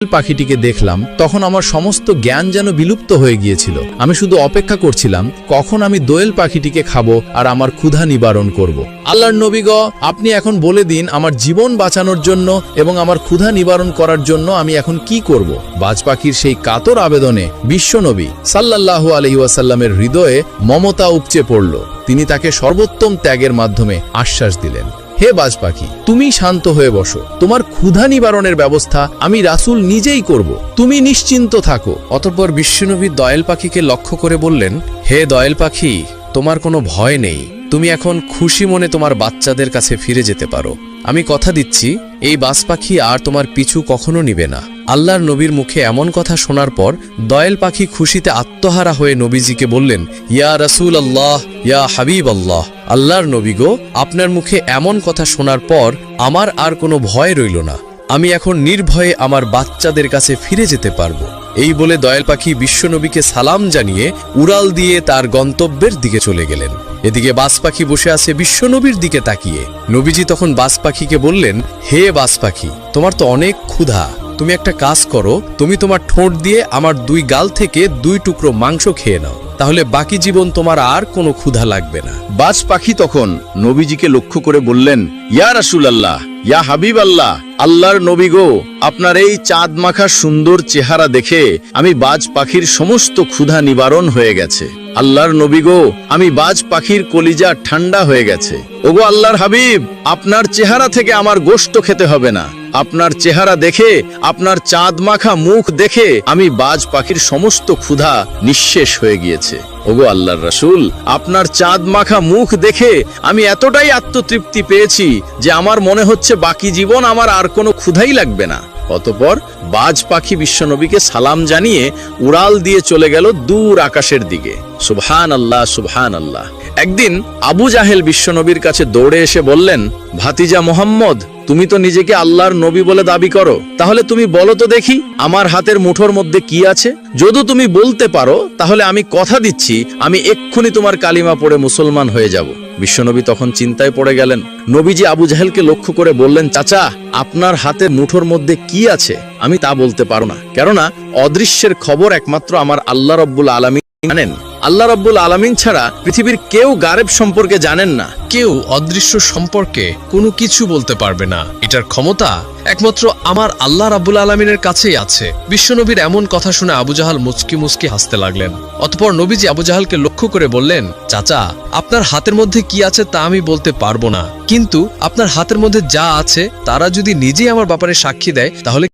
পাখিটিকে দেখলাম তখন আমার সমস্ত জ্ঞান যেন বিলুপ্ত হয়ে গিয়েছিল। আমি শুধু অপেক্ষা করছিলাম কখন আমি দোয়েল পাখিটিকে খাবো আর আমার ক্ষুধা নিবারণ করব। আল্লাহর নবী গ, আপনি এখন বলে দিন আমার জীবন বাঁচানোর জন্য এবং আমার ক্ষুধা নিবারণ করার জন্য আমি এখন কি করব। বাজ পাখির সেই কাতর আবেদনে বিশ্বনবী সাল্লাল্লাহু আলাইহি ওয়াসাল্লামের হৃদয়ে মমতা উপচে পড়ল। তিনি তাকে সর্বোত্তম ত্যাগের মাধ্যমে আশ্বাস দিলেন, হে বাজ পাখি, তুমি শান্ত হয়ে বসো, তোমার ক্ষুধা নিবারণের ব্যবস্থা আমি রাসূল নিজেই করব, তুমি নিশ্চিন্ত থাকো। অতঃপর বিশ্বনবী দয়েল পাখিকে লক্ষ্য করে বললেন, হে দয়েল পাখি, তোমার কোনো ভয় নেই, তুমি এখন খুশি মনে তোমার বাচ্চাদের কাছে ফিরে যেতে পারো। আমি কথা দিচ্ছি এই বাজ পাখি আর তোমার পিছু কখনো নিবে না। আল্লাহর নবীর মুখে এমন কথা শোনার পর দয়েল পাখি খুশিতে আত্মহারা হয়ে নবীজিকে বললেন, ইয়া রাসূল আল্লাহ, ইয়া হাবিব আল্লাহ, আল্লাহর নবী গো, আপনার মুখে এমন কথা শোনার পর আমার আর কোনো ভয় রইল না, আমি এখন নির্ভয়ে আমার বাচ্চাদের কাছে ফিরে যেতে পারবো। এই বলে দয়াল পাখি বিশ্বনবীকে সালাম জানিয়ে উড়াল দিয়ে তার গন্তব্যের দিকে চলে গেলেন। এদিকে বাজ পাখি বসে আছে বিশ্বনবীর দিকে তাকিয়ে। নবীজি তখন বাজ পাখিকে বললেন, হে বাজ পাখি, তোমার তো অনেক ক্ষুধা, তুমি একটা কাজ করো, তুমি তোমার ঠোঁট দিয়ে আমার 2 গাল থেকে 2 টুকরো মাংস খেয়ে নাও, তাহলে বাকি জীবন তোমার আর কোনো ক্ষুধা লাগবে না। বাজ পাখি তখন নবীজিকে লক্ষ্য করে বললেন, ইয়া রাসূলুল্লাহ, ইয়া হাবিব আল্লাহ, আল্লাহর নবী গো, আপনার এই চাঁদ মাখা সুন্দর চেহারা দেখে আমি বাজ পাখির সমস্ত ক্ষুধা নিবারণ হয়ে গেছে। আল্লাহর নবী গো, আমি বাজ পাখির কলিজা ঠান্ডা হয়ে গেছে। ওগো আল্লাহর হাবিব, আপনার চেহারা থেকে আমার গোশত খেতে হবে না, আপনার চেহারা দেখে, আপনার চাঁদ মাখা মুখ দেখে আমি বাজ পাখির সমস্ত ক্ষুধা নিঃশেষ হয়ে গিয়েছে। ওগো আল্লাহর রাসূল, আপনার চাঁদ মাখা মুখ দেখে আমি এতটাই আত্মতৃপ্তি পেয়েছি যে আমার মনে হচ্ছে বাকি জীবন আমার আর কোনো ক্ষুধাই লাগবে না। অতঃপর বাজ পাখি বিশ্বনবীকে সালাম জানিয়ে উড়াল দিয়ে চলে গেল দূর আকাশের দিকে। সুবহানাল্লাহ, সুবহানাল্লাহ। একদিন আবু জাহেল বিশ্বনবীর কাছে দৌড়ে এসে বললেন, ভাতিজা মুহাম্মদ, তুমি তো নিজেকে আল্লাহর নবী বলে দাবি করো, তাহলে তুমি বলো তো দেখি আমার হাতের মুঠোর মধ্যে কি আছে? যদি তুমি বলতে পারো তাহলে আমি কথা দিচ্ছি আমি এক্ষুনি তোমার কালিমা পড়ে মুসলমান হয়ে যাব। বিশ্বনবী তখন চিন্তায় পড়ে গেলেন। নবীজি আবু জাহেলকে লক্ষ্য করে বললেন, চাচা, আপনার হাতের মুঠোর মধ্যে কি আছে আমি তা বলতে পারো না, কেননা অদৃশ্যের খবর একমাত্র আমার আল্লাহ রাব্বুল আলামিন জানেন। আল্লাহ রাব্বুল আলামিন ছাড়া পৃথিবীর কেউ গায়েব সম্পর্কে জানেন না, কেউ অদৃশ্য সম্পর্কে কোনো কিছু বলতে পারবে না। এটার ক্ষমতা একমাত্র আমার আল্লাহ রাব্বুল আলামিনের কাছেই আছে। বিশ্বনবীর এমন কথা শুনে আবু জাহাল মুচকি মুচকি হাসতে লাগলেন। অতঃপর নবীজি আবু জাহালকে লক্ষ্য করে বললেন, চাচা, আপনার হাতের মধ্যে কি আছে তা আমি বলতে পারবো না, কিন্তু আপনার হাতের মধ্যে যা আছে তারা যদি নিজেই আমার ব্যাপারে সাক্ষী দেয় তাহলে